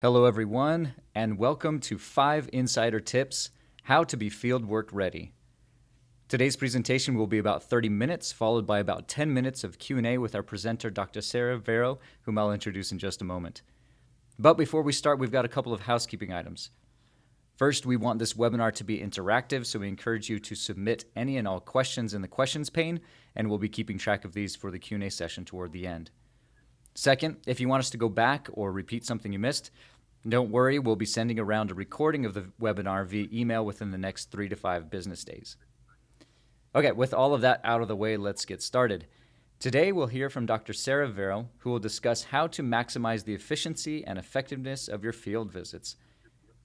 Hello, everyone, and welcome to 5 Insider Tips, How to be Fieldwork Ready. Today's presentation will be about 30 minutes, followed by about 10 minutes of Q&A with our presenter, Dr. Sara Vero, whom I'll introduce in just a moment. But before we start, we've got a couple of housekeeping items. First, we want this webinar to be interactive, so we encourage you to submit any and all questions in the questions pane, and we'll be keeping track of these for the Q&A session toward the end. Second, if you want us to go back or repeat something you missed, don't worry, we'll be sending around a recording of the webinar via email within the next 3 to 5 business days. Okay, with all of that out of the way, let's get started. Today, we'll hear from Dr. Sara Vero, who will discuss how to maximize the efficiency and effectiveness of your field visits.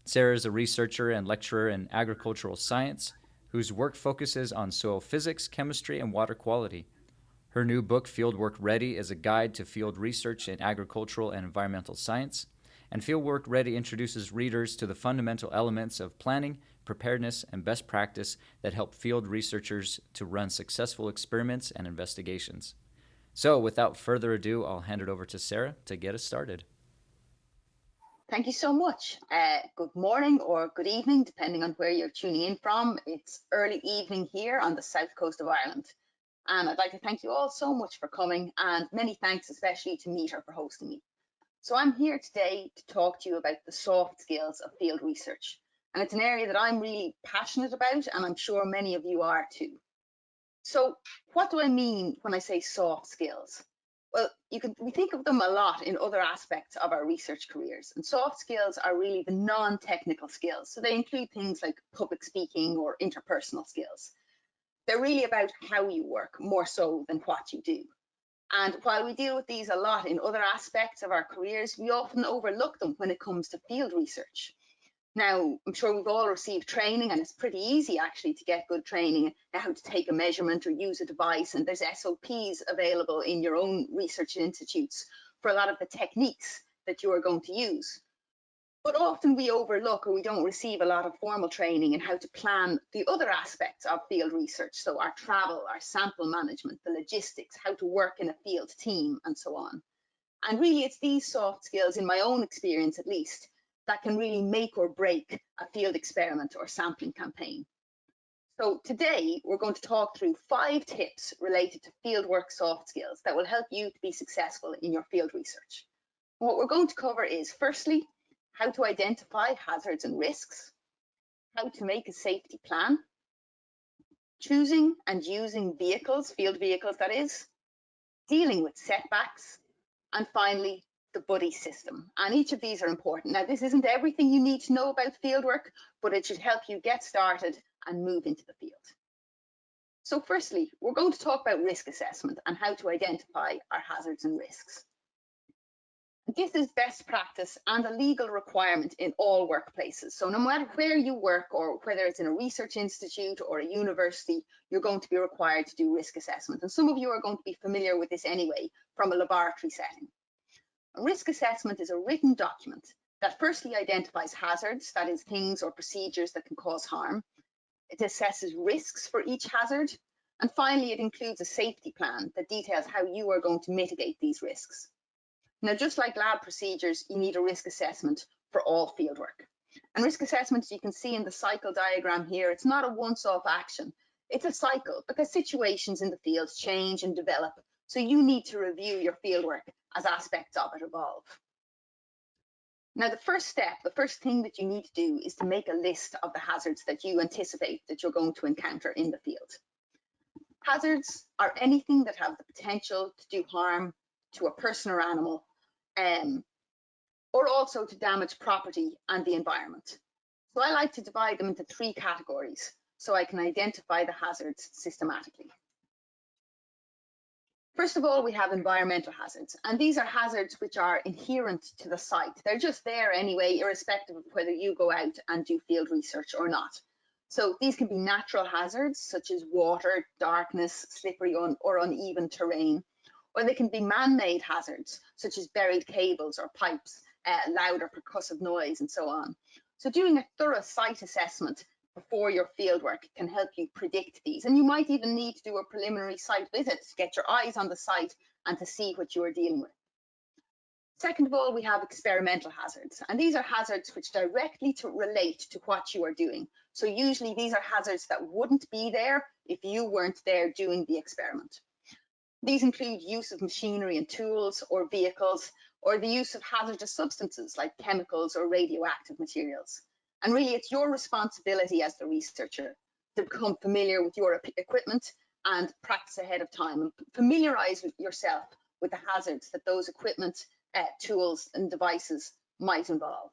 Sara is a researcher and lecturer in agricultural science, whose work focuses on soil physics, chemistry, and water quality. Her new book, Fieldwork Ready, is a guide to field research in agricultural and environmental science. And Fieldwork Ready introduces readers to the fundamental elements of planning, preparedness, and best practice that help field researchers to run successful experiments and investigations. So without further ado, I'll hand it over to Sara to get us started. Thank you so much. Good morning or good evening, depending on where you're tuning in from. It's early evening here on the south coast of Ireland. And I'd like to thank you all so much for coming, and many thanks especially to Meter for hosting me. So I'm here today to talk to you about the soft skills of field research. And it's an area that I'm really passionate about, and I'm sure many of you are too. So what do I mean when I say soft skills? Well, we think of them a lot in other aspects of our research careers, and soft skills are really the non-technical skills. So they include things like public speaking or interpersonal skills. They're really about how you work more so than what you do. And while we deal with these a lot in other aspects of our careers, we often overlook them when it comes to field research. Now, I'm sure we've all received training, and it's pretty easy actually to get good training on how to take a measurement or use a device, and there's SOPs available in your own research institutes for a lot of the techniques that you are going to use. But often we overlook, or we don't receive a lot of formal training in how to plan the other aspects of field research. So our travel, our sample management, the logistics, how to work in a field team, and so on. And really it's these soft skills, in my own experience at least, that can really make or break a field experiment or sampling campaign. So today we're going to talk through 5 tips related to fieldwork soft skills that will help you to be successful in your field research. What we're going to cover is, firstly, how to identify hazards and risks, how to make a safety plan, choosing and using vehicles, field vehicles that is, dealing with setbacks, and finally, the buddy system. And each of these are important. Now, this isn't everything you need to know about fieldwork, but it should help you get started and move into the field. So firstly, we're going to talk about risk assessment and how to identify our hazards and risks. This is best practice and a legal requirement in all workplaces. So no matter where you work, or whether it's in a research institute or a university, you're going to be required to do risk assessment. And some of you are going to be familiar with this anyway from a laboratory setting. A risk assessment is a written document that firstly identifies hazards, that is, things or procedures that can cause harm. It assesses risks for each hazard. And finally, it includes a safety plan that details how you are going to mitigate these risks. Now, just like lab procedures, you need a risk assessment for all fieldwork. And risk assessment, as you can see in the cycle diagram here, it's not a once-off action. It's a cycle because situations in the field change and develop. So you need to review your fieldwork as aspects of it evolve. Now, the first step, the first thing that you need to do is to make a list of the hazards that you anticipate that you're going to encounter in the field. Hazards are anything that have the potential to do harm to a person or animal, or also to damage property and the environment. So I like to divide them into 3 categories so I can identify the hazards systematically. First of all, we have environmental hazards, and these are hazards which are inherent to the site. They're just there anyway, irrespective of whether you go out and do field research or not. So these can be natural hazards such as water, darkness, slippery or uneven terrain, or they can be man-made hazards such as buried cables or pipes, loud or percussive noise, and so on. So doing a thorough site assessment before your fieldwork can help you predict these. And you might even need to do a preliminary site visit to get your eyes on the site and to see what you are dealing with. Second of all, we have experimental hazards, and these are hazards which directly relate to what you are doing. So usually these are hazards that wouldn't be there if you weren't there doing the experiment. These include use of machinery and tools or vehicles, or the use of hazardous substances like chemicals or radioactive materials. And really, it's your responsibility as the researcher to become familiar with your equipment and practice ahead of time and familiarize yourself with the hazards that those equipment, tools and devices might involve.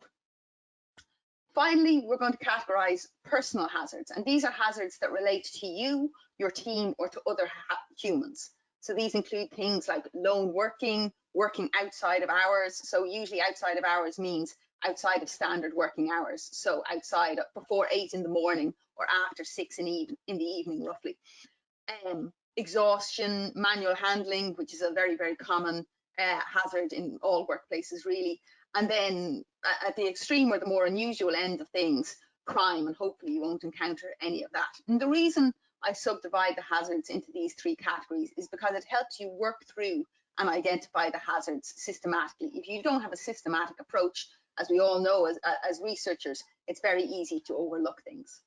Finally, we're going to categorize personal hazards, and these are hazards that relate to you, your team, or to other humans. So these include things like lone working, working outside of hours. So usually outside of hours means outside of standard working hours. So outside before 8 in the morning or after 6 in the evening, roughly. Exhaustion, manual handling, which is a very, very common hazard in all workplaces, really. And then at the extreme or the more unusual end of things, crime, and hopefully you won't encounter any of that. And the reason I subdivide the hazards into these three categories is because it helps you work through and identify the hazards systematically. If you don't have a systematic approach, as we all know as researchers, it's very easy to overlook things.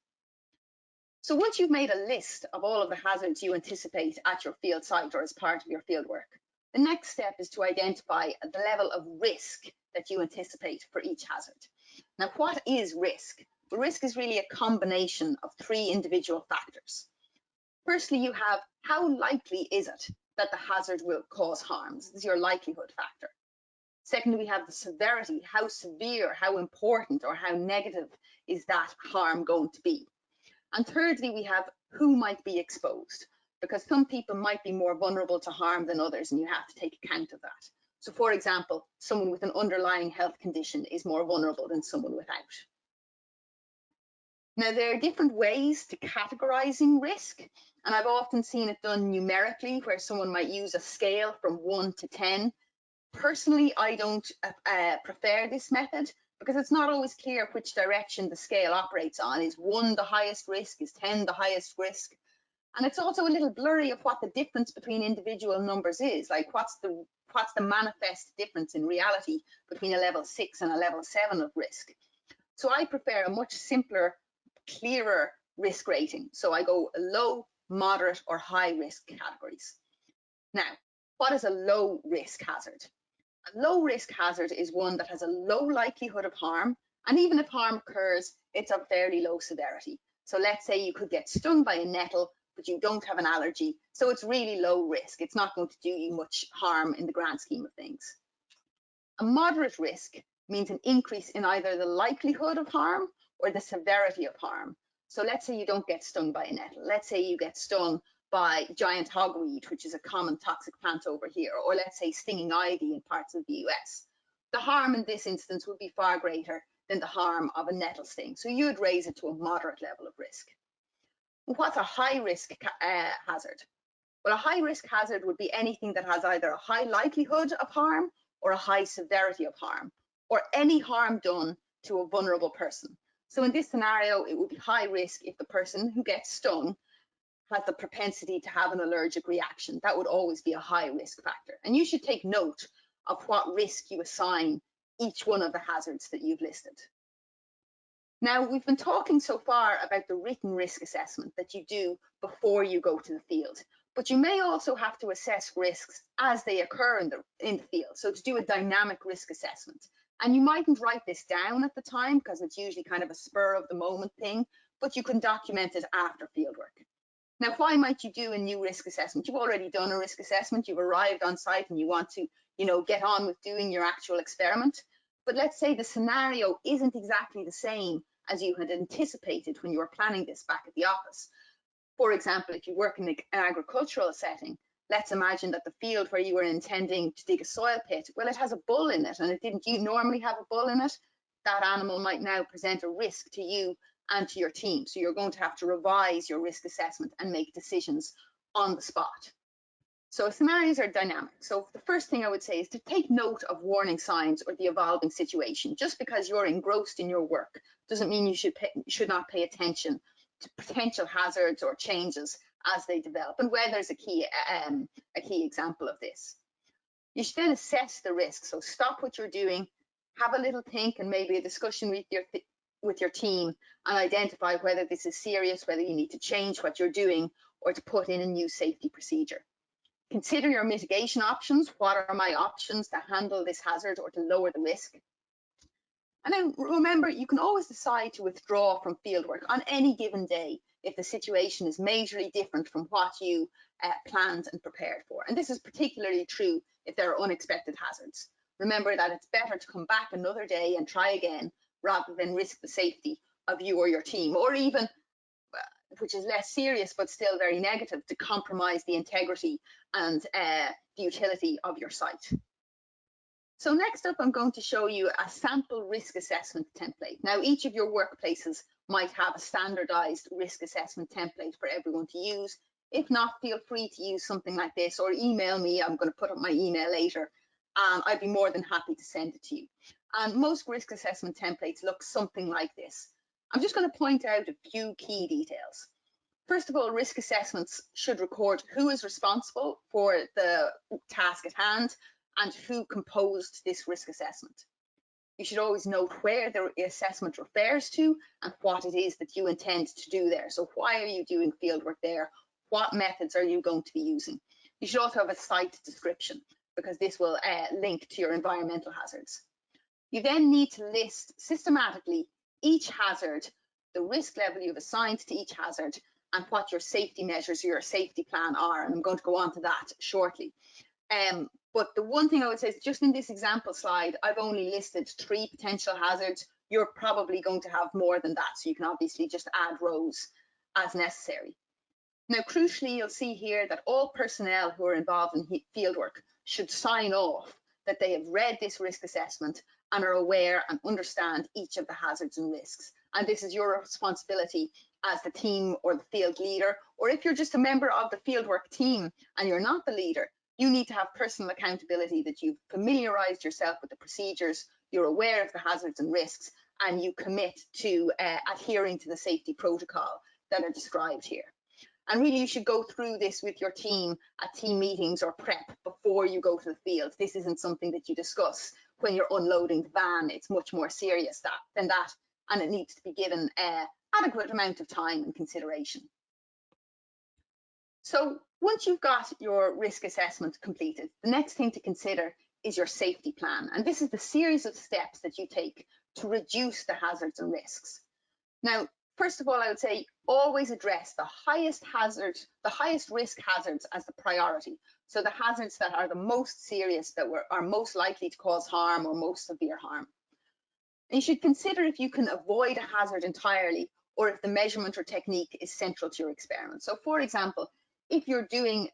So once you've made a list of all of the hazards you anticipate at your field site or as part of your field work, the next step is to identify the level of risk that you anticipate for each hazard. Now, what is risk? Well, risk is really a combination of three individual factors. Firstly, you have how likely is it that the hazard will cause harm? This is your likelihood factor. Secondly, we have the severity, how severe, how important, or how negative is that harm going to be? And thirdly, we have who might be exposed, because some people might be more vulnerable to harm than others, and you have to take account of that. So for example, someone with an underlying health condition is more vulnerable than someone without. Now, there are different ways to categorizing risk, and I've often seen it done numerically, where someone might use a scale from 1 to 10. Personally, I don't prefer this method because it's not always clear which direction the scale operates on. Is 1 the highest risk? Is 10 the highest risk? And it's also a little blurry of what the difference between individual numbers is. Like what's the manifest difference in reality between a level 6 and a level 7 of risk? So I prefer a much simpler, clearer risk rating. So I go low, moderate, or high risk categories. Now, what is a low risk hazard? A low risk hazard is one that has a low likelihood of harm, and even if harm occurs, it's of fairly low severity. So let's say you could get stung by a nettle, but you don't have an allergy, so it's really low risk. It's not going to do you much harm in the grand scheme of things. A moderate risk means an increase in either the likelihood of harm or the severity of harm. So let's say you don't get stung by a nettle. Let's say you get stung by giant hogweed, which is a common toxic plant over here, or let's say stinging ivy in parts of the US. The harm in this instance would be far greater than the harm of a nettle sting. So you would raise it to a moderate level of risk. What's a high risk hazard? Well, a high risk hazard would be anything that has either a high likelihood of harm or a high severity of harm, or any harm done to a vulnerable person. So in this scenario, it would be high risk if the person who gets stung has the propensity to have an allergic reaction. That would always be a high risk factor. And you should take note of what risk you assign each one of the hazards that you've listed. Now, we've been talking so far about the written risk assessment that you do before you go to the field, but you may also have to assess risks as they occur in the field. So to do a dynamic risk assessment. And you mightn't write this down at the time because it's usually kind of a spur of the moment thing, but you can document it after fieldwork. Now, why might you do a new risk assessment? You've already done a risk assessment, you've arrived on site and you want to, get on with doing your actual experiment. But let's say the scenario isn't exactly the same as you had anticipated when you were planning this back at the office. For example, if you work in an agricultural setting, let's imagine that the field where you were intending to dig a soil pit, well, it has a bull in it and it didn't normally have a bull in it. That animal might now present a risk to you and to your team. So you're going to have to revise your risk assessment and make decisions on the spot. So scenarios are dynamic. So the first thing I would say is to take note of warning signs or the evolving situation. Just because you're engrossed in your work doesn't mean you should not pay attention to potential hazards or changes as they develop. And weather is a key example of this. You should then assess the risk. So stop what you're doing, have a little think and maybe a discussion with your team and identify whether this is serious, whether you need to change what you're doing or to put in a new safety procedure. Consider your mitigation options. What are my options to handle this hazard or to lower the risk? And then remember, you can always decide to withdraw from fieldwork on any given day if the situation is majorly different from what you planned and prepared for. And this is particularly true if there are unexpected hazards. Remember that it's better to come back another day and try again rather than risk the safety of you or your team, or even, which is less serious but still very negative, to compromise the integrity and the utility of your site. So next up, I'm going to show you a sample risk assessment template. Now, each of your workplaces might have a standardized risk assessment template for everyone to use. If not, feel free to use something like this or email me. I'm going to put up my email later. I'd be more than happy to send it to you. And most risk assessment templates look something like this. I'm just going to point out a few key details. First of all, risk assessments should record who is responsible for the task at hand and who composed this risk assessment. You should always note where the assessment refers to and what it is that you intend to do there. So why are you doing fieldwork there? What methods are you going to be using? You should also have a site description because this will link to your environmental hazards. You then need to list systematically each hazard, the risk level you've assigned to each hazard, and what your safety measures, your safety plan are. And I'm going to go on to that shortly. But the one thing I would say is just in this example slide, I've only listed 3 potential hazards. You're probably going to have more than that. So you can obviously just add rows as necessary. Now, crucially, you'll see here that all personnel who are involved in fieldwork should sign off that they have read this risk assessment and are aware and understand each of the hazards and risks. And this is your responsibility as the team or the field leader, or if you're just a member of the fieldwork team and you're not the leader, you need to have personal accountability that you've familiarized yourself with the procedures, you're aware of the hazards and risks, and you commit to adhering to the safety protocol that are described here. And really, you should go through this with your team at team meetings or prep before you go to the field. This isn't something that you discuss when you're unloading the van. It's much more serious than that, and it needs to be given adequate amount of time and consideration. So once you've got your risk assessment completed, the next thing to consider is your safety plan. And this is the series of steps that you take to reduce the hazards and risks. Now, first of all, I would say always address the highest risk hazards as the priority. So the hazards that are the most serious, that are most likely to cause harm or most severe harm. And you should consider if you can avoid a hazard entirely or if the measurement or technique is central to your experiment. So for example, if you're using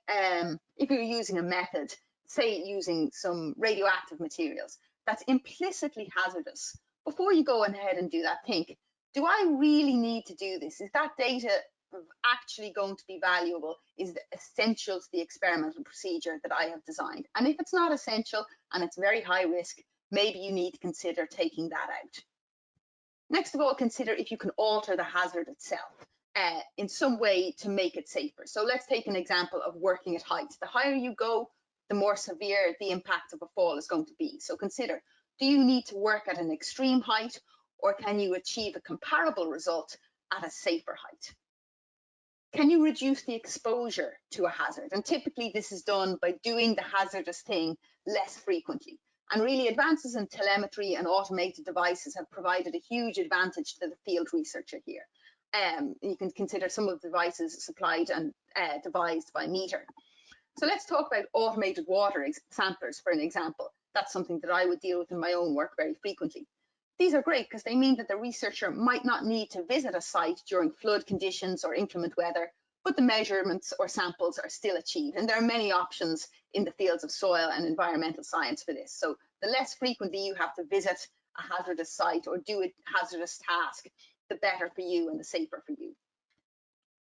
a method, say using some radioactive materials, that's implicitly hazardous, before you go ahead and do that, think, do I really need to do this? Is that data actually going to be valuable? Is it essential to the experimental procedure that I have designed? And if it's not essential and it's very high risk, maybe you need to consider taking that out. Next of all, consider if you can alter the hazard itself in some way to make it safer. So let's take an example of working at height. The higher you go, the more severe the impact of a fall is going to be. So consider, do you need to work at an extreme height, or can you achieve a comparable result at a safer height? Can you reduce the exposure to a hazard? And typically this is done by doing the hazardous thing less frequently. And really, advances in telemetry and automated devices have provided a huge advantage to the field researcher here. You can consider some of the devices supplied and devised by Meter. So let's talk about automated water samplers for an example. That's something that I would deal with in my own work very frequently. These are great because they mean that the researcher might not need to visit a site during flood conditions or inclement weather, but the measurements or samples are still achieved. And there are many options in the fields of soil and environmental science for this. So the less frequently you have to visit a hazardous site or do a hazardous task, the better for you and the safer for you.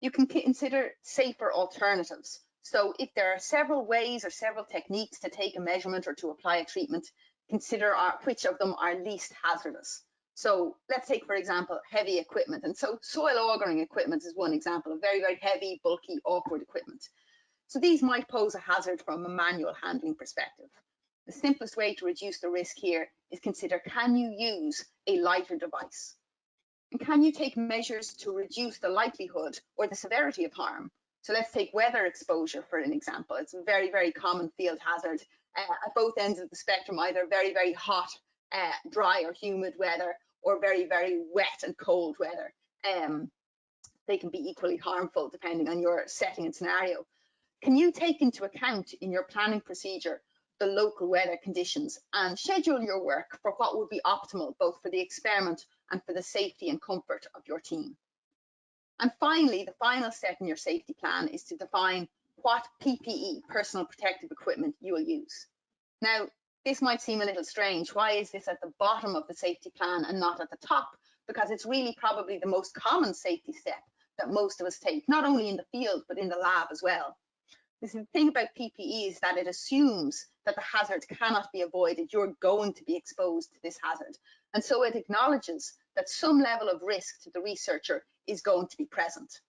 You can consider safer alternatives. So if there are several ways or several techniques to take a measurement or to apply a treatment, consider which of them are least hazardous. So let's take, for example, heavy equipment. And so soil augering equipment is one example of very, very heavy, bulky, awkward equipment. So these might pose a hazard from a manual handling perspective. The simplest way to reduce the risk here is consider, can you use a lighter device? And can you take measures to reduce the likelihood or the severity of harm? So let's take weather exposure for an example. It's a very, very common field hazard at both ends of the spectrum, either very, very hot, dry or humid weather, or very, very wet and cold weather. They can be equally harmful depending on your setting and scenario. Can you take into account in your planning procedure the local weather conditions and schedule your work for what would be optimal, both for the experiment and for the safety and comfort of your team? And finally, the final step in your safety plan is to define what PPE, personal protective equipment, you will use. Now, this might seem a little strange. Why is this at the bottom of the safety plan and not at the top? Because it's really probably the most common safety step that most of us take, not only in the field, but in the lab as well. The thing about PPE is that it assumes that the hazard cannot be avoided. You're going to be exposed to this hazard. And so it acknowledges that some level of risk to the researcher is going to be present.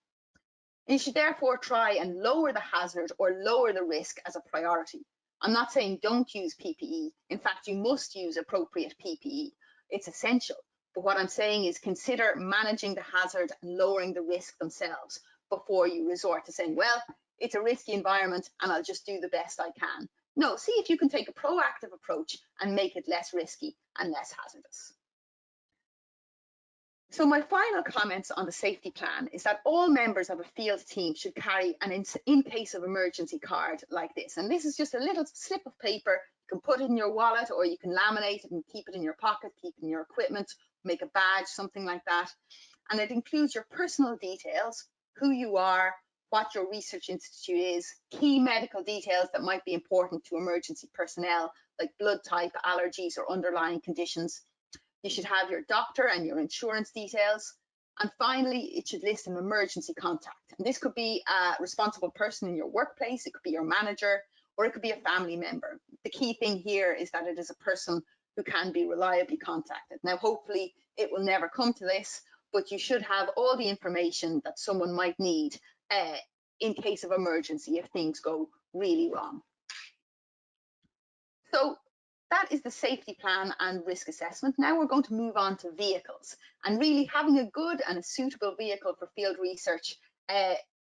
You should therefore try and lower the hazard or lower the risk as a priority. I'm not saying don't use PPE. In fact, you must use appropriate PPE. It's essential. But what I'm saying is consider managing the hazard and lowering the risk themselves before you resort to saying, well, it's a risky environment and I'll just do the best I can. No, see if you can take a proactive approach and make it less risky and less hazardous. So my final comments on the safety plan is that all members of a field team should carry an in case of emergency card like this. And this is just a little slip of paper. You can put it in your wallet or you can laminate it and keep it in your pocket, keep it in your equipment, make a badge, something like that. And it includes your personal details, who you are, what your research institute is, key medical details that might be important to emergency personnel, like blood type, allergies, or underlying conditions. You should have your doctor and your insurance details. And finally, it should list an emergency contact. And this could be a responsible person in your workplace, it could be your manager, or it could be a family member. The key thing here is that it is a person who can be reliably contacted. Now, hopefully it will never come to this, but you should have all the information that someone might need in case of emergency if things go really wrong. So that is the safety plan and risk assessment. Now we're going to move on to vehicles, and really having a good and a suitable vehicle for field research.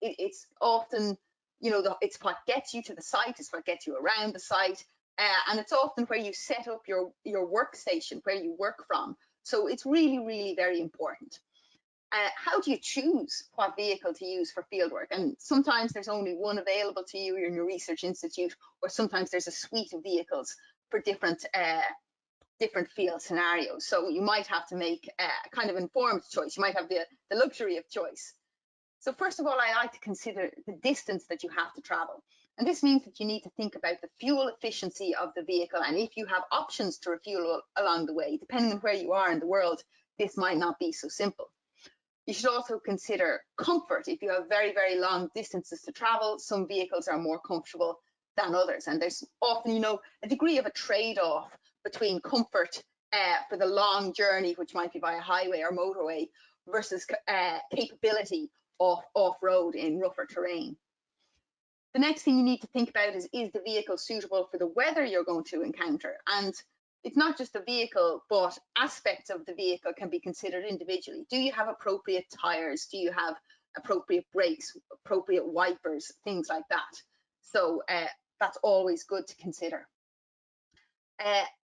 It's often, it's what gets you to the site, it's what gets you around the site, and it's often where you set up your workstation, where you work from. So it's really, really very important. How do you choose what vehicle to use for fieldwork? And sometimes there's only one available to you in your research institute, or sometimes there's a suite of vehicles for different field scenarios. So you might have to make a kind of informed choice. You might have the luxury of choice. So first of all, I like to consider the distance that you have to travel. And this means that you need to think about the fuel efficiency of the vehicle. And if you have options to refuel along the way, depending on where you are in the world, this might not be so simple. You should also consider comfort. If you have very, very long distances to travel, some vehicles are more comfortable than others. And there's often, a degree of a trade-off between comfort for the long journey, which might be via highway or motorway, versus capability of off-road in rougher terrain. The next thing you need to think about is the vehicle suitable for the weather you're going to encounter? And it's not just the vehicle, but aspects of the vehicle can be considered individually. Do you have appropriate tires? Do you have appropriate brakes, appropriate wipers, things like that? So that's always good to consider.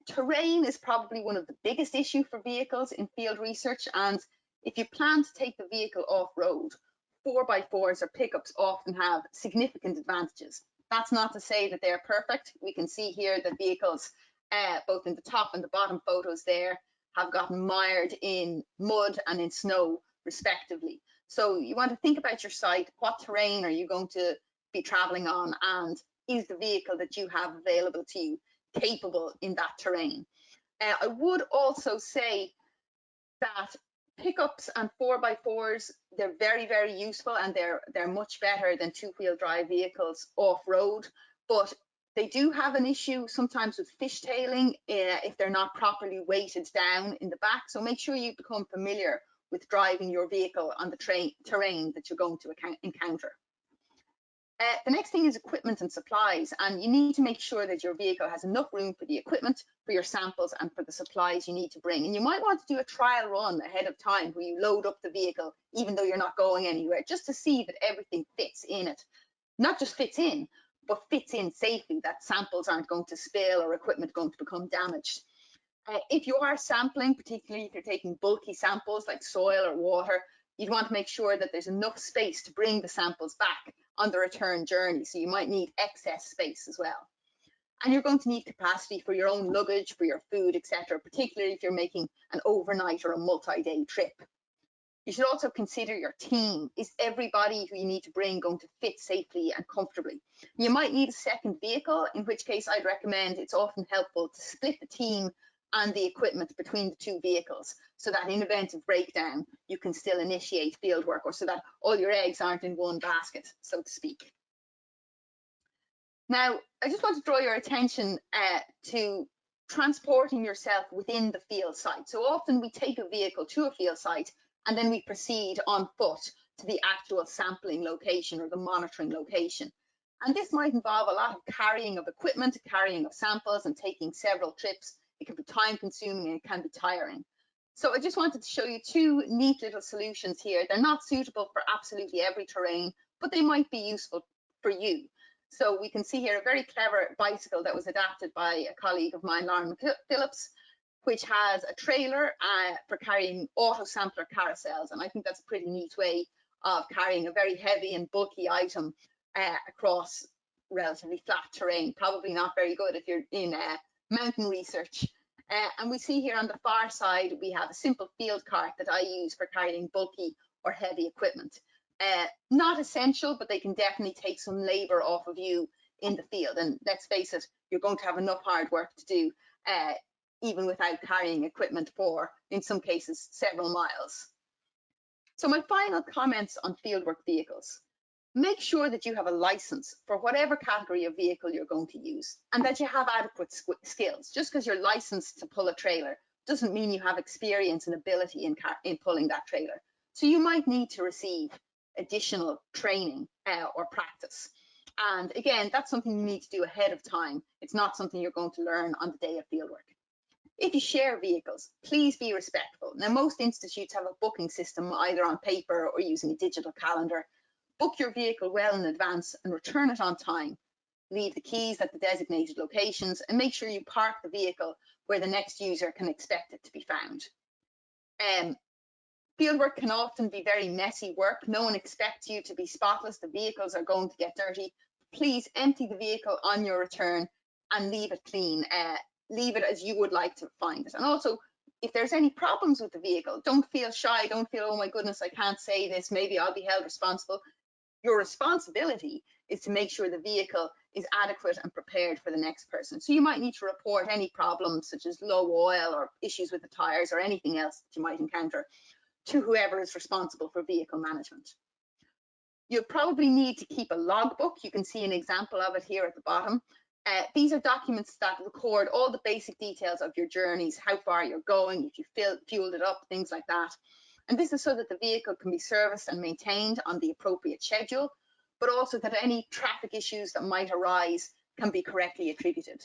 Terrain is probably one of the biggest issues for vehicles in field research. And if you plan to take the vehicle off-road, 4x4s or pickups often have significant advantages. That's not to say that they're perfect. We can see here that vehicles, both in the top and the bottom photos there, have gotten mired in mud and in snow, respectively. So you want to think about your site. What terrain are you going to be traveling on? And is the vehicle that you have available to you capable in that terrain? I would also say that pickups and 4x4s, they're very, very useful, and they're much better than two-wheel drive vehicles off-road, but they do have an issue sometimes with fishtailing if they're not properly weighted down in the back. So make sure you become familiar with driving your vehicle on the terrain that you're going to encounter. The next thing is equipment and supplies, and you need to make sure that your vehicle has enough room for the equipment, for your samples, and for the supplies you need to bring. And you might want to do a trial run ahead of time where you load up the vehicle even though you're not going anywhere, just to see that everything fits in it. Not just fits in, but fits in safely, that samples aren't going to spill or equipment going to become damaged. If you are sampling, particularly if you're taking bulky samples like soil or water, you'd want to make sure that there's enough space to bring the samples back on the return journey. So you might need excess space as well. And you're going to need capacity for your own luggage, for your food, etc., particularly if you're making an overnight or a multi-day trip. You should also consider your team. Is everybody who you need to bring going to fit safely and comfortably? You might need a second vehicle, in which case I'd recommend it's often helpful to split the team and the equipment between the two vehicles, so that in event of breakdown, you can still initiate field work, or so that all your eggs aren't in one basket, so to speak. Now, I just want to draw your attention to transporting yourself within the field site. So often we take a vehicle to a field site and then we proceed on foot to the actual sampling location or the monitoring location. And this might involve a lot of carrying of equipment, carrying of samples, and taking several trips. It can be time consuming and it can be tiring. So I just wanted to show you two neat little solutions here. They're not suitable for absolutely every terrain, but they might be useful for you. So we can see here a very clever bicycle that was adapted by a colleague of mine, Lauren Phillips, which has a trailer for carrying auto sampler carousels. And I think that's a pretty neat way of carrying a very heavy and bulky item across relatively flat terrain. Probably not very good if you're in mountain research. And we see here on the far side, we have a simple field cart that I use for carrying bulky or heavy equipment. Not essential, but they can definitely take some labor off of you in the field. And let's face it, you're going to have enough hard work to do, even without carrying equipment for, in some cases, several miles. So my final comments on fieldwork vehicles. Make sure that you have a license for whatever category of vehicle you're going to use, and that you have adequate skills. Just because you're licensed to pull a trailer doesn't mean you have experience and ability in pulling that trailer. So you might need to receive additional training or practice. And again, that's something you need to do ahead of time. It's not something you're going to learn on the day of fieldwork. If you share vehicles, please be respectful. Now, most institutes have a booking system either on paper or using a digital calendar. Book your vehicle well in advance and return it on time. Leave the keys at the designated locations and make sure you park the vehicle where the next user can expect it to be found. Fieldwork can often be very messy work. No one expects you to be spotless. The vehicles are going to get dirty. Please empty the vehicle on your return and leave it clean. Leave it as you would like to find it. And also, if there's any problems with the vehicle, don't feel shy. Don't feel, oh my goodness, I can't say this. Maybe I'll be held responsible. Your responsibility is to make sure the vehicle is adequate and prepared for the next person. So you might need to report any problems such as low oil or issues with the tires or anything else that you might encounter to whoever is responsible for vehicle management. You'll probably need to keep a logbook. You can see an example of it here at the bottom. These are documents that record all the basic details of your journeys, how far you're going, if you fueled it up, things like that. And this is so that the vehicle can be serviced and maintained on the appropriate schedule, but also that any traffic issues that might arise can be correctly attributed.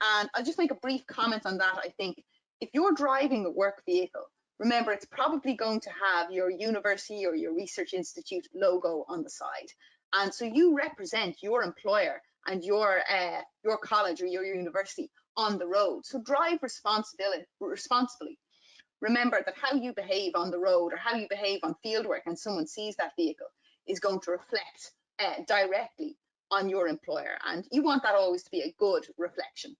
And I'll just make a brief comment on that. I think if you're driving a work vehicle, remember it's probably going to have your university or your research institute logo on the side. And so you represent your employer and your college or your university on the road. So drive responsibly. Remember that how you behave on the road or how you behave on fieldwork and someone sees that vehicle is going to reflect directly on your employer. And you want that always to be a good reflection.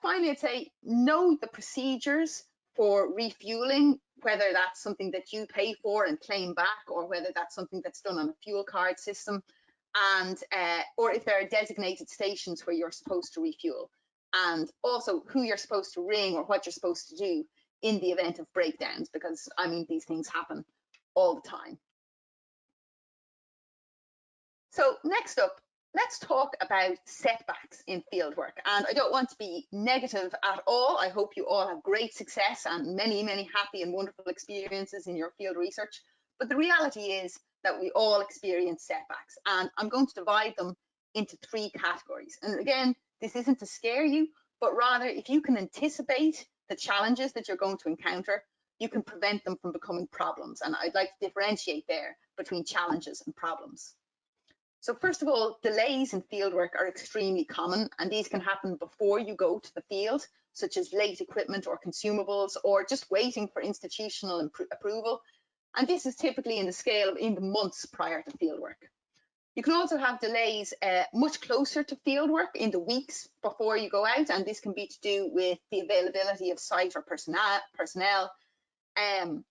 Finally, I'd say know the procedures for refueling, whether that's something that you pay for and claim back, or whether that's something that's done on a fuel card system, and or if there are designated stations where you're supposed to refuel, and also who you're supposed to ring or what you're supposed to do in the event of breakdowns, because I mean, these things happen all the time. So next up, let's talk about setbacks in fieldwork. And I don't want to be negative at all. I hope you all have great success and many, many happy and wonderful experiences in your field research. But the reality is that we all experience setbacks, and I'm going to divide them into 3 categories. And again, this isn't to scare you, but rather if you can anticipate the challenges that you're going to encounter, you can prevent them from becoming problems. And I'd like to differentiate there between challenges and problems. So first of all, delays in fieldwork are extremely common, and these can happen before you go to the field, such as late equipment or consumables, or just waiting for institutional approval. And this is typically in the scale of in the months prior to fieldwork. You can also have delays much closer to fieldwork in the weeks before you go out, and this can be to do with the availability of site or personnel. And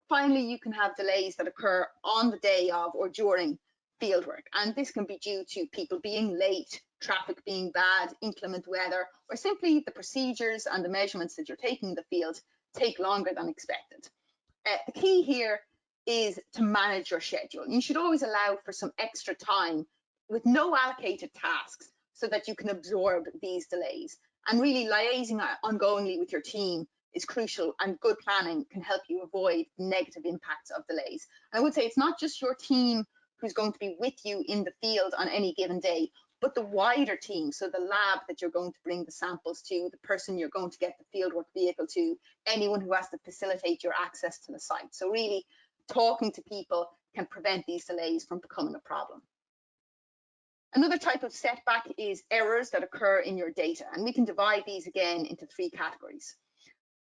finally, you can have delays that occur on the day of or during fieldwork, and this can be due to people being late, traffic being bad, inclement weather, or simply the procedures and the measurements that you're taking in the field take longer than expected. The key here is to manage your schedule. You should always allow for some extra time with no allocated tasks so that you can absorb these delays. And really liaising ongoingly with your team is crucial, and good planning can help you avoid negative impacts of delays. And I would say it's not just your team who's going to be with you in the field on any given day, but the wider team. So the lab that you're going to bring the samples to, the person you're going to get the fieldwork vehicle to, anyone who has to facilitate your access to the site. So really talking to people can prevent these delays from becoming a problem. Another type of setback is errors that occur in your data, and we can divide these again into 3 categories.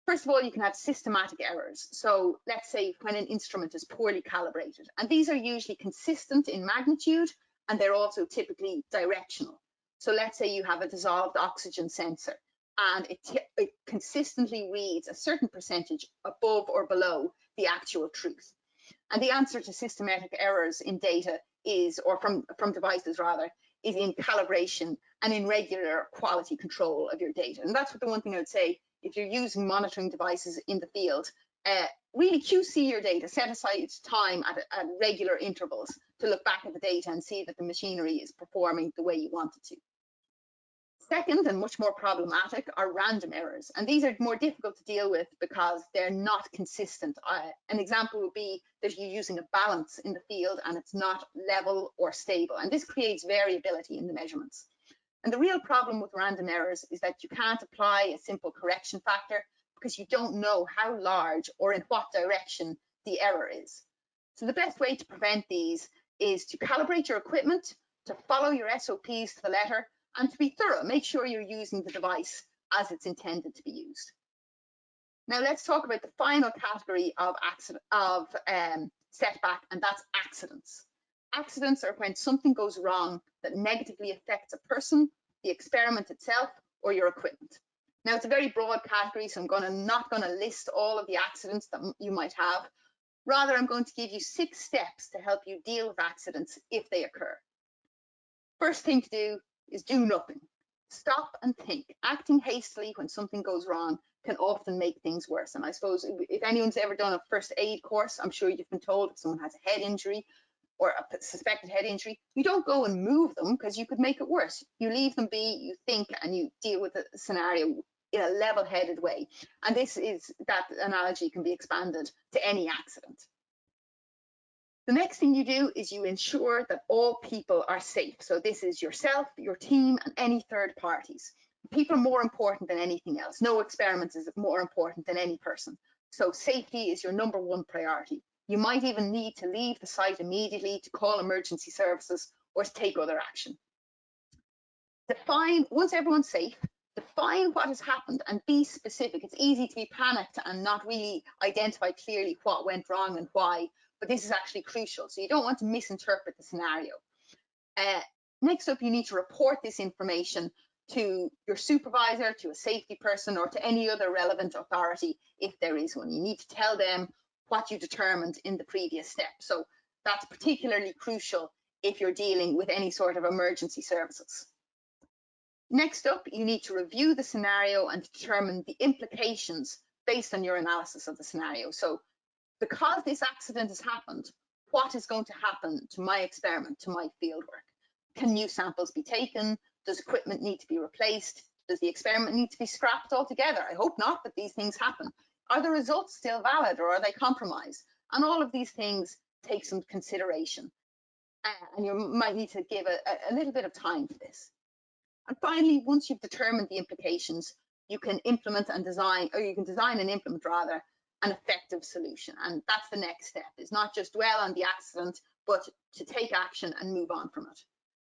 First of all, you can have systematic errors. So let's say when an instrument is poorly calibrated, and these are usually consistent in magnitude, and they're also typically directional. So let's say you have a dissolved oxygen sensor, and it consistently reads a certain percentage above or below the actual truth. And the answer to systematic errors in data is, or from devices rather, is in calibration and in regular quality control of your data. And that's what the one thing I would say, if you're using monitoring devices in the field, really QC your data, set aside time at regular intervals to look back at the data and see that the machinery is performing the way you want it to. Second, and much more problematic, are random errors. And these are more difficult to deal with because they're not consistent. An example would be that you're using a balance in the field and it's not level or stable. And this creates variability in the measurements. And the real problem with random errors is that you can't apply a simple correction factor because you don't know how large or in what direction the error is. So the best way to prevent these is to calibrate your equipment, to follow your SOPs to the letter, and to be thorough. Make sure you're using the device as it's intended to be used. Now let's talk about the final category of setback, and that's accidents. Accidents are when something goes wrong that negatively affects a person, the experiment itself, or your equipment. Now it's a very broad category, so I'm not going to list all of the accidents that you might have. Rather, I'm going to give you 6 steps to help you deal with accidents if they occur. First thing to do is do nothing. Stop and think. Acting hastily when something goes wrong can often make things worse. And I suppose if anyone's ever done a first aid course, I'm sure you've been told if someone has a head injury or a suspected head injury, you don't go and move them because you could make it worse. You leave them be, you think, and you deal with the scenario in a level-headed way. And that analogy can be expanded to any accident. The next thing you do is you ensure that all people are safe. So this is yourself, your team, and any third parties. People are more important than anything else. No experiment is more important than any person. So safety is your #1 priority. You might even need to leave the site immediately to call emergency services or to take other action. Once everyone's safe, define what has happened and be specific. It's easy to be panicked and not really identify clearly what went wrong and why, but this is actually crucial. So you don't want to misinterpret the scenario. Next up, you need to report this information to your supervisor, to a safety person, or to any other relevant authority if there is one. You need to tell them what you determined in the previous step. So that's particularly crucial if you're dealing with any sort of emergency services. Next up, you need to review the scenario and determine the implications based on your analysis of the scenario. So because this accident has happened, what is going to happen to my experiment, to my fieldwork? Can new samples be taken? Does equipment need to be replaced? Does the experiment need to be scrapped altogether? I hope not, but these things happen. Are the results still valid or are they compromised? And all of these things take some consideration. And you might need to give a little bit of time for this. And finally, once you've determined the implications, you can implement and design, or you can design and implement rather, an effective solution. And that's the next step, is not just dwell on the accident, but to take action and move on from it.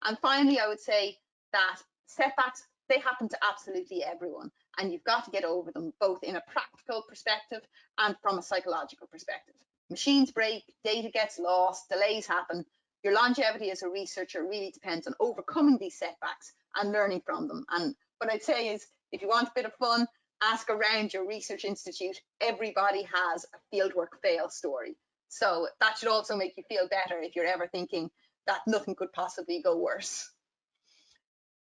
And finally, I would say that setbacks, they happen to absolutely everyone, and you've got to get over them, both in a practical perspective and from a psychological perspective. Machines break, data gets lost, delays happen. Your longevity as a researcher really depends on overcoming these setbacks and learning from them. And what I'd say is, if you want a bit of fun, ask around your research institute. Everybody has a fieldwork fail story. So that should also make you feel better if you're ever thinking that nothing could possibly go worse.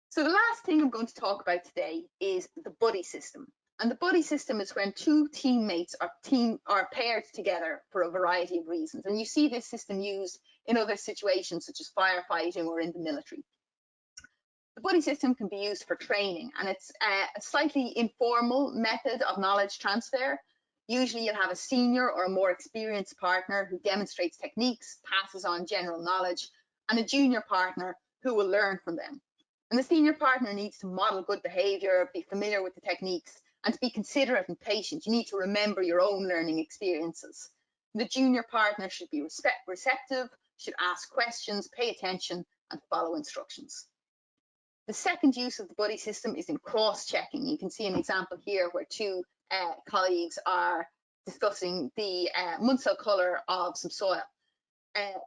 So the last thing I'm going to talk about today is the buddy system. And the buddy system is when two teammates are paired together for a variety of reasons. And you see this system used in other situations, such as firefighting or in the military. The buddy system can be used for training, and it's a slightly informal method of knowledge transfer. Usually you'll have a senior or a more experienced partner who demonstrates techniques, passes on general knowledge, and a junior partner who will learn from them. And the senior partner needs to model good behavior, be familiar with the techniques, and to be considerate and patient. You need to remember your own learning experiences. The junior partner should be receptive, should ask questions, pay attention, and follow instructions. The second use of the buddy system is in cross-checking. You can see an example here where two colleagues are discussing the Munsell colour of some soil.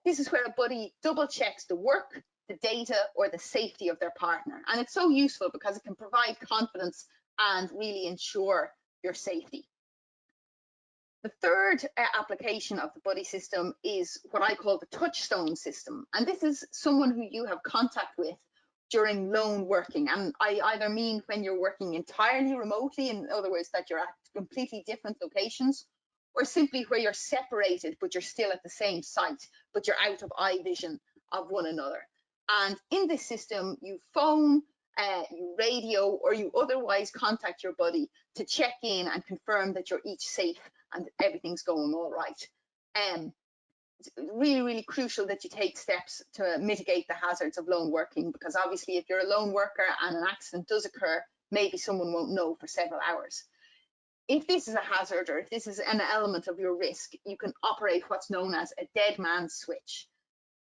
This is where a buddy double checks the work, the data, or the safety of their partner. And it's so useful because it can provide confidence and really ensure your safety. The third application of the buddy system is what I call the Touchstone system. And this is someone who you have contact with during lone working. And I either mean when you're working entirely remotely, in other words, that you're at completely different locations, or simply where you're separated, but you're still at the same site, but you're out of eye vision of one another. And in this system, you phone, you radio, or you otherwise contact your buddy to check in and confirm that you're each safe and everything's going all right. It's really, really crucial that you take steps to mitigate the hazards of lone working, because obviously if you're a lone worker and an accident does occur, maybe someone won't know for several hours. If this is a hazard, or if this is an element of your risk, you can operate what's known as a dead man switch.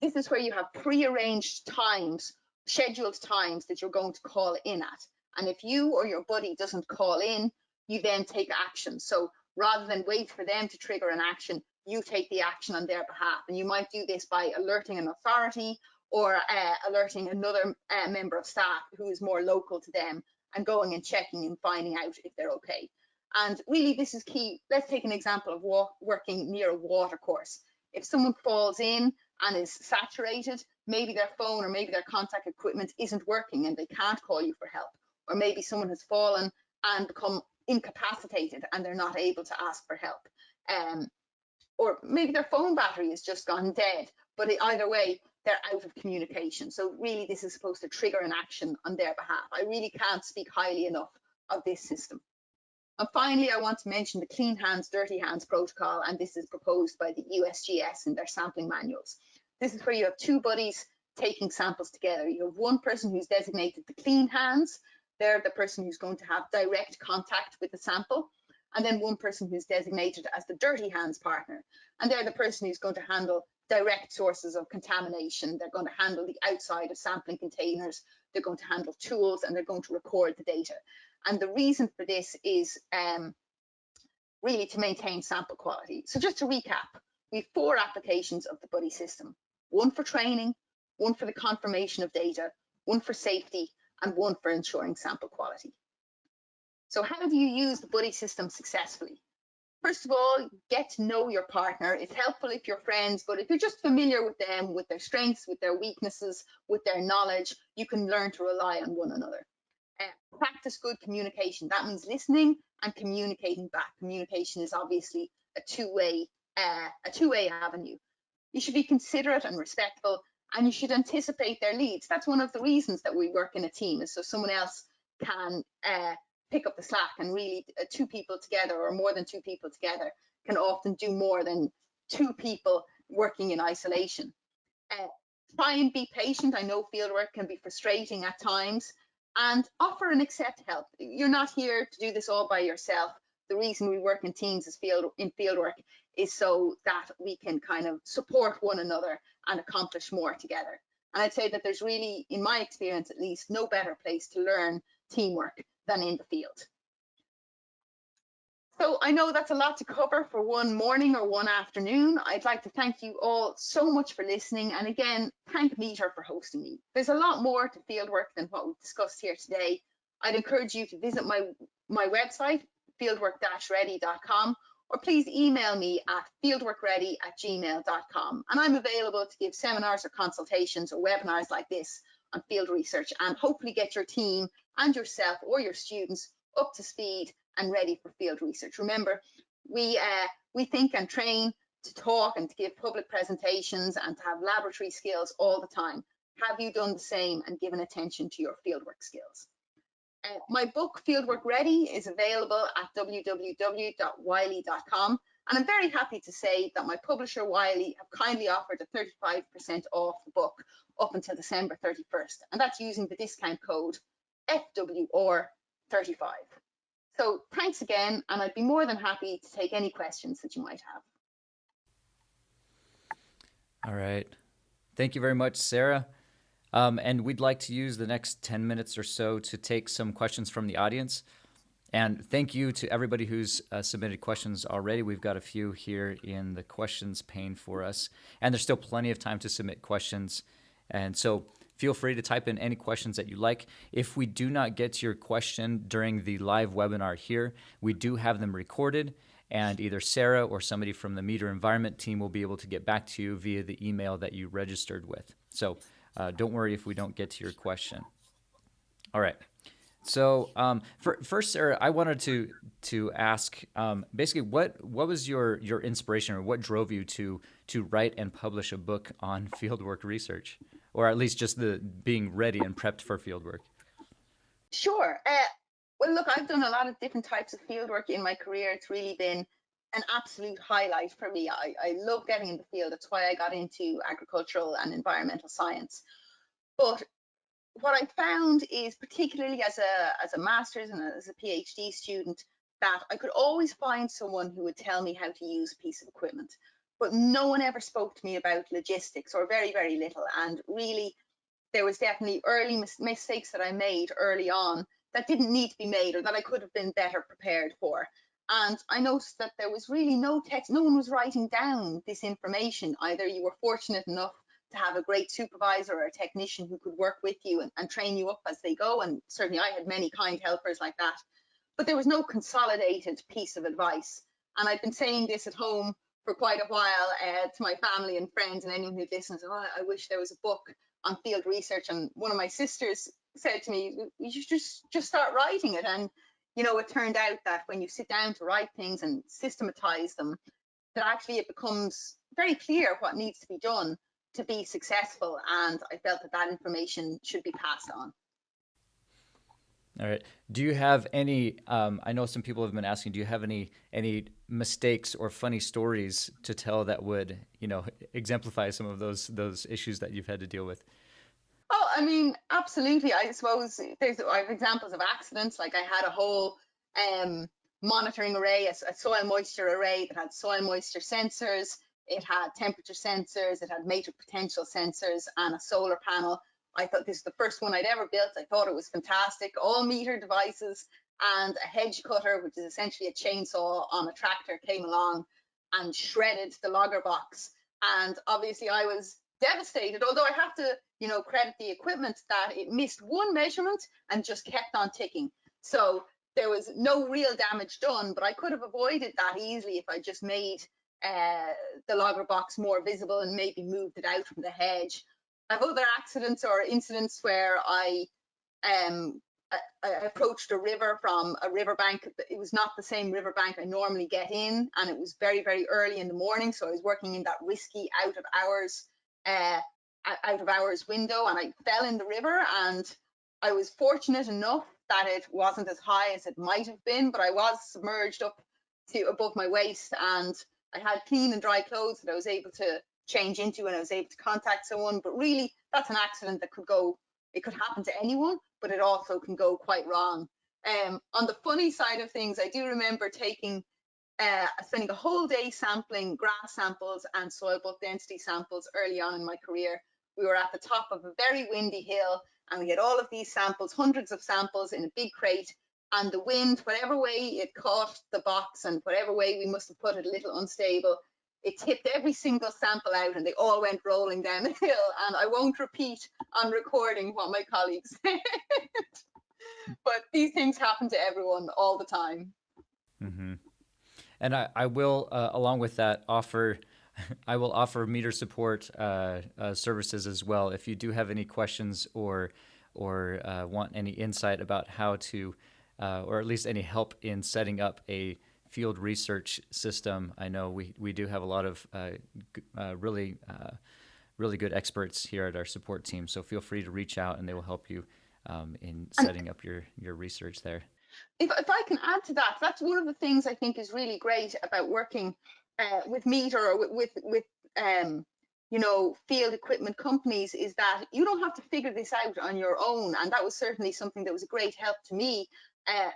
This is where you have pre-arranged times, scheduled times that you're going to call in at. And if you or your buddy doesn't call in, you then take action. So rather than wait for them to trigger an action, you take the action on their behalf. And you might do this by alerting an authority or alerting another member of staff who is more local to them, and going and checking and finding out if they're okay. And really, this is key. Let's take an example of working near a water course. If someone falls in and is saturated, maybe their phone or maybe their contact equipment isn't working and they can't call you for help. Or maybe someone has fallen and become incapacitated and they're not able to ask for help. Or maybe their phone battery has just gone dead, but either way, they're out of communication. So really, this is supposed to trigger an action on their behalf. I really can't speak highly enough of this system. And finally, I want to mention the clean hands, dirty hands protocol, and this is proposed by the USGS in their sampling manuals. This is where you have two buddies taking samples together. You have one person who's designated the clean hands. They're the person who's going to have direct contact with the sample. And then one person who's designated as the dirty hands partner. And they're the person who's going to handle direct sources of contamination. They're going to handle the outside of sampling containers. They're going to handle tools, and they're going to record the data. And the reason for this is really to maintain sample quality. So just to recap, we have 4 applications of the buddy system: one for training, one for the confirmation of data, one for safety, and one for ensuring sample quality. So how do you use the buddy system successfully? First of all, get to know your partner. It's helpful if you're friends, but if you're just familiar with them, with their strengths, with their weaknesses, with their knowledge, you can learn to rely on one another. Practice good communication. That means listening and communicating back. Communication is obviously a two-way avenue. You should be considerate and respectful, and you should anticipate their leads. That's one of the reasons that we work in a team, is so someone else can pick up the slack, and really 2 people together, or more than 2 people together, can often do more than 2 people working in isolation. Try and be patient. I know fieldwork can be frustrating at times, and offer and accept help. You're not here to do this all by yourself. The reason we work in teams in fieldwork is so that we can kind of support one another and accomplish more together. And I'd say that there's really, in my experience at least, no better place to learn teamwork than in the field. So I know that's a lot to cover for one morning or one afternoon. I'd like to thank you all so much for listening. And again, thank Meter for hosting me. There's a lot more to fieldwork than what we've discussed here today. I'd encourage you to visit my website, fieldwork-ready.com, or please email me at fieldworkready@gmail.com. And I'm available to give seminars or consultations or webinars like this on field research, and hopefully get your team and yourself or your students up to speed and ready for field research. Remember, we think and train to talk and to give public presentations and to have laboratory skills all the time. Have you done the same and given attention to your fieldwork skills? My book, Fieldwork Ready, is available at www.wiley.com. And I'm very happy to say that my publisher, Wiley, have kindly offered a 35% off the book up until December 31st. And that's using the discount code FWR35. So thanks again, and I'd be more than happy to take any questions that you might have. All right. Thank you very much, Sara. And we'd like to use the next 10 minutes or so to take some questions from the audience. And thank you to everybody who's submitted questions already. We've got a few here in the questions pane for us. And there's still plenty of time to submit questions. And so feel free to type in any questions that you like. If we do not get to your question during the live webinar here, we do have them recorded, and either Sara or somebody from the Meter Environment team will be able to get back to you via the email that you registered with. So don't worry if we don't get to your question. All right. So first, Sara, I wanted to ask basically what was your inspiration, or what drove you to write and publish a book on fieldwork research, or at least just the being ready and prepped for fieldwork? Sure. Well, look, I've done a lot of different types of fieldwork in my career. It's really been an absolute highlight for me. I love getting in the field. That's why I got into agricultural and environmental science. But what I found is, particularly as a master's and as a PhD student, that I could always find someone who would tell me how to use a piece of equipment, but no one ever spoke to me about logistics, or very, very little. And really, there was definitely early mistakes that I made early on that didn't need to be made, or that I could have been better prepared for. And I noticed that there was really no text. No one was writing down this information. Either you were fortunate enough to have a great supervisor or a technician who could work with you and train you up as they go. And certainly I had many kind helpers like that. But there was no consolidated piece of advice. And I've been saying this at home for quite a while to my family and friends, and anyone who listens. Oh, I wish there was a book on field research. And one of my sisters said to me, you should just start writing it. And you know, it turned out that when you sit down to write things and systematize them, that actually it becomes very clear what needs to be done to be successful. And I felt that information should be passed on. All right. Do you have any, I know some people have been asking, do you have any mistakes or funny stories to tell that would, exemplify some of those issues that you've had to deal with? Oh, I mean, absolutely. I suppose I have examples of accidents. Like I had a whole monitoring array, a soil moisture array that had soil moisture sensors. It had temperature sensors. It had matrix potential sensors and a solar panel. I thought this was the first one I'd ever built. I thought it was fantastic. All meter devices, and a hedge cutter, which is essentially a chainsaw on a tractor, came along and shredded the logger box. And obviously I was devastated, although I have to, credit the equipment that it missed one measurement and just kept on ticking. So there was no real damage done, but I could have avoided that easily if I just made the logger box more visible and maybe moved it out from the hedge. I have other accidents or incidents where I approached a river from a riverbank. It was not the same riverbank I normally get in, and it was very, very early in the morning. So I was working in that risky out of hours window, and I fell in the river. And I was fortunate enough that it wasn't as high as it might have been, but I was submerged up to above my waist, and I had clean and dry clothes that I was able to change into and I was able to contact someone. But really, that's an accident that it could happen to anyone, but it also can go quite wrong. On the funny side of things, I do remember spending a whole day sampling grass samples and soil bulk density samples early on in my career. We were at the top of a very windy hill and we had all of these samples, hundreds of samples in a big crate, and the wind, whatever way it caught the box and whatever way we must have put it a little unstable, it tipped every single sample out and they all went rolling down the hill. And I won't repeat on recording what my colleagues said, but these things happen to everyone all the time. Mm-hmm. And I will, along with that, I will offer meter support services as well. If you do have any questions or want any insight about how to, or at least any help in setting up a field research system, I know we do have a lot of really good experts here at our support team. So feel free to reach out, and they will help you in setting up your research there. If I can add to that, that's one of the things I think is really great about working with meter or with field equipment companies, is that you don't have to figure this out on your own. And that was certainly something that was a great help to me,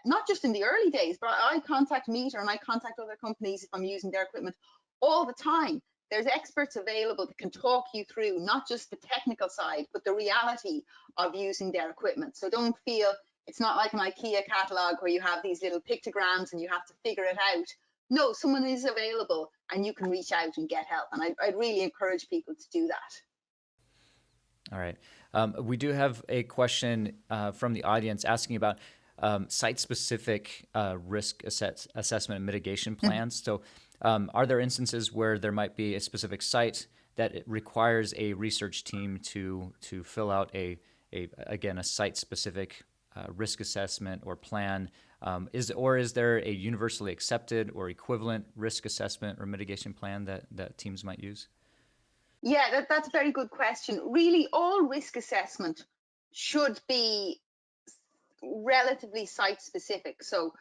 not just in the early days, but I contact meter and I contact other companies if I'm using their equipment all the time. There's experts available that can talk you through not just the technical side, but the reality of using their equipment. So don't feel it's not like an IKEA catalog where you have these little pictograms and you have to figure it out. No, someone is available and you can reach out and get help. And I'd really encourage people to do that. All right. We do have a question from the audience asking about site-specific risk assessment and mitigation plans. So are there instances where there might be a specific site that it requires a research team to fill out a site-specific risk assessment or plan? Is there a universally accepted or equivalent risk assessment or mitigation plan that teams might use? Yeah, that's a very good question. Really, all risk assessment should be relatively site-specific. So,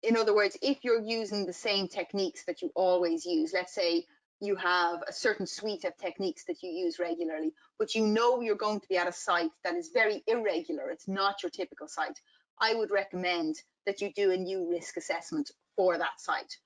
in other words, if you're using the same techniques that you always use, let's say you have a certain suite of techniques that you use regularly, but you know you're going to be at a site that is very irregular, it's not your typical site, I would recommend that you do a new risk assessment for that site.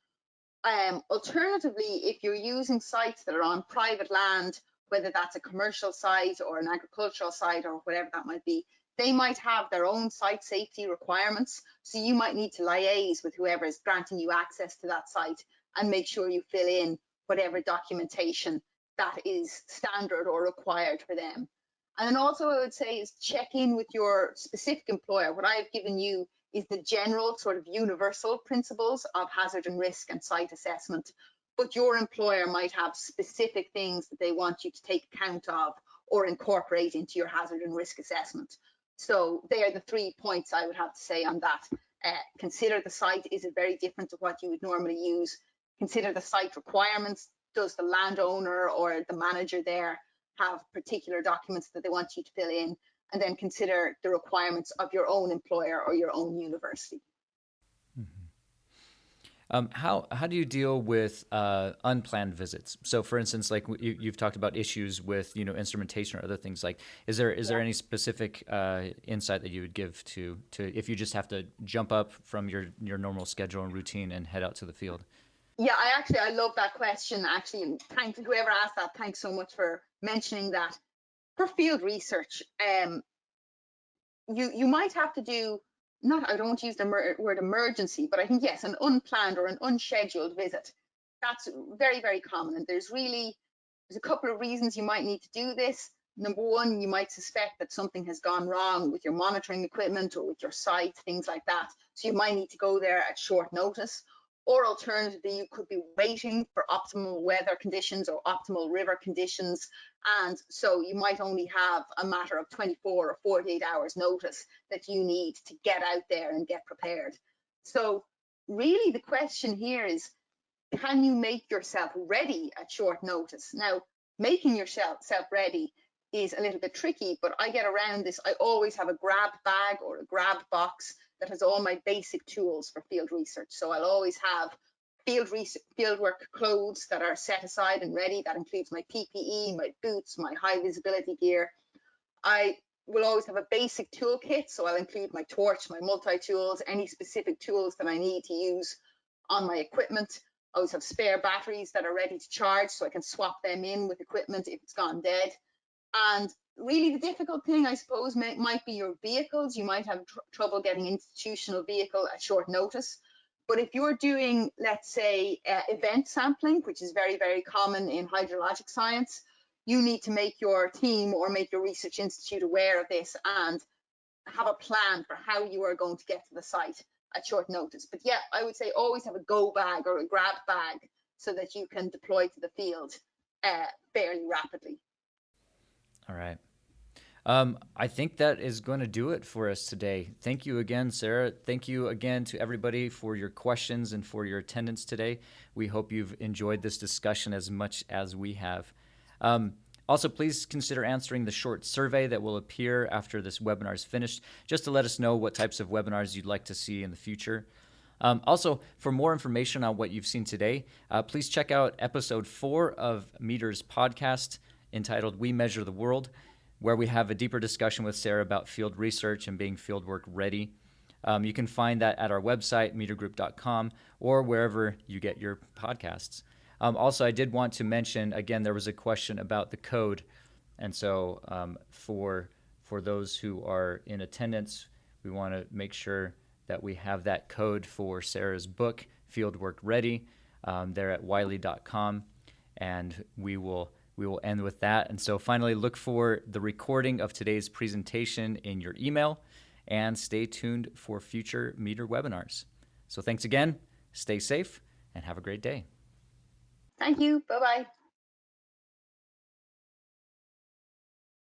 Alternatively, if you're using sites that are on private land, whether that's a commercial site or an agricultural site or whatever that might be, they might have their own site safety requirements. So you might need to liaise with whoever is granting you access to that site and make sure you fill in whatever documentation that is standard or required for them. And then also I would say is check in with your specific employer. What I've given you is the general sort of universal principles of hazard and risk and site assessment. But your employer might have specific things that they want you to take account of or incorporate into your hazard and risk assessment. So they are the 3 points I would have to say on that. Consider the site, is it very different to what you would normally use? Consider the site requirements. Does the landowner or the manager there have particular documents that they want you to fill in? And then consider the requirements of your own employer or your own university. How do you deal with unplanned visits? So, for instance, like you've talked about issues with instrumentation or other things. Like, is there any specific insight that you would give to if you just have to jump up from your normal schedule and routine and head out to the field? Yeah, I love that question. Actually, and thanks whoever asked that. Thanks so much for mentioning that. For field research, you might have to do, I don't want to use the word emergency, but I think yes, an unplanned or an unscheduled visit. That's very, very common. And there's a couple of reasons you might need to do this. Number one, you might suspect that something has gone wrong with your monitoring equipment or with your site, things like that. So you might need to go there at short notice. Or alternatively, you could be waiting for optimal weather conditions or optimal river conditions. And so you might only have a matter of 24 or 48 hours notice that you need to get out there and get prepared. So really the question here is, can you make yourself ready at short notice? Now, making yourself ready is a little bit tricky, but I get around this. I always have a grab bag or a grab box that has all my basic tools for field research. So I'll always have fieldwork clothes that are set aside and ready. That includes my PPE, my boots, my high visibility gear. I will always have a basic toolkit, so I'll include my torch, my multi-tools, any specific tools that I need to use on my equipment. I always have spare batteries that are ready to charge, so I can swap them in with equipment if it's gone dead. And really the difficult thing, I suppose, might be your vehicles. You might have trouble getting institutional vehicle at short notice. But if you're doing, let's say, event sampling, which is very, very common in hydrologic science, you need to make your team or make your research institute aware of this and have a plan for how you are going to get to the site at short notice. But yeah, I would say always have a go bag or a grab bag so that you can deploy to the field fairly rapidly. All right. I think that is going to do it for us today. Thank you again, Sara. Thank you again to everybody for your questions and for your attendance today. We hope you've enjoyed this discussion as much as we have. Also, please consider answering the short survey that will appear after this webinar is finished, just to let us know what types of webinars you'd like to see in the future. Also, for more information on what you've seen today, please check out episode 4 of Meter's podcast entitled We Measure the World, where we have a deeper discussion with Sara about field research and being fieldwork ready. You can find that at our website, metergroup.com, or wherever you get your podcasts. Also, I did want to mention, again, there was a question about the code. And so for those who are in attendance, we want to make sure that we have that code for Sara's book, Fieldwork Ready, there at wiley.com. And we will end with that. And so finally, look for the recording of today's presentation in your email and stay tuned for future Meter webinars. So thanks again, stay safe, and have a great day. Thank you. Bye-bye.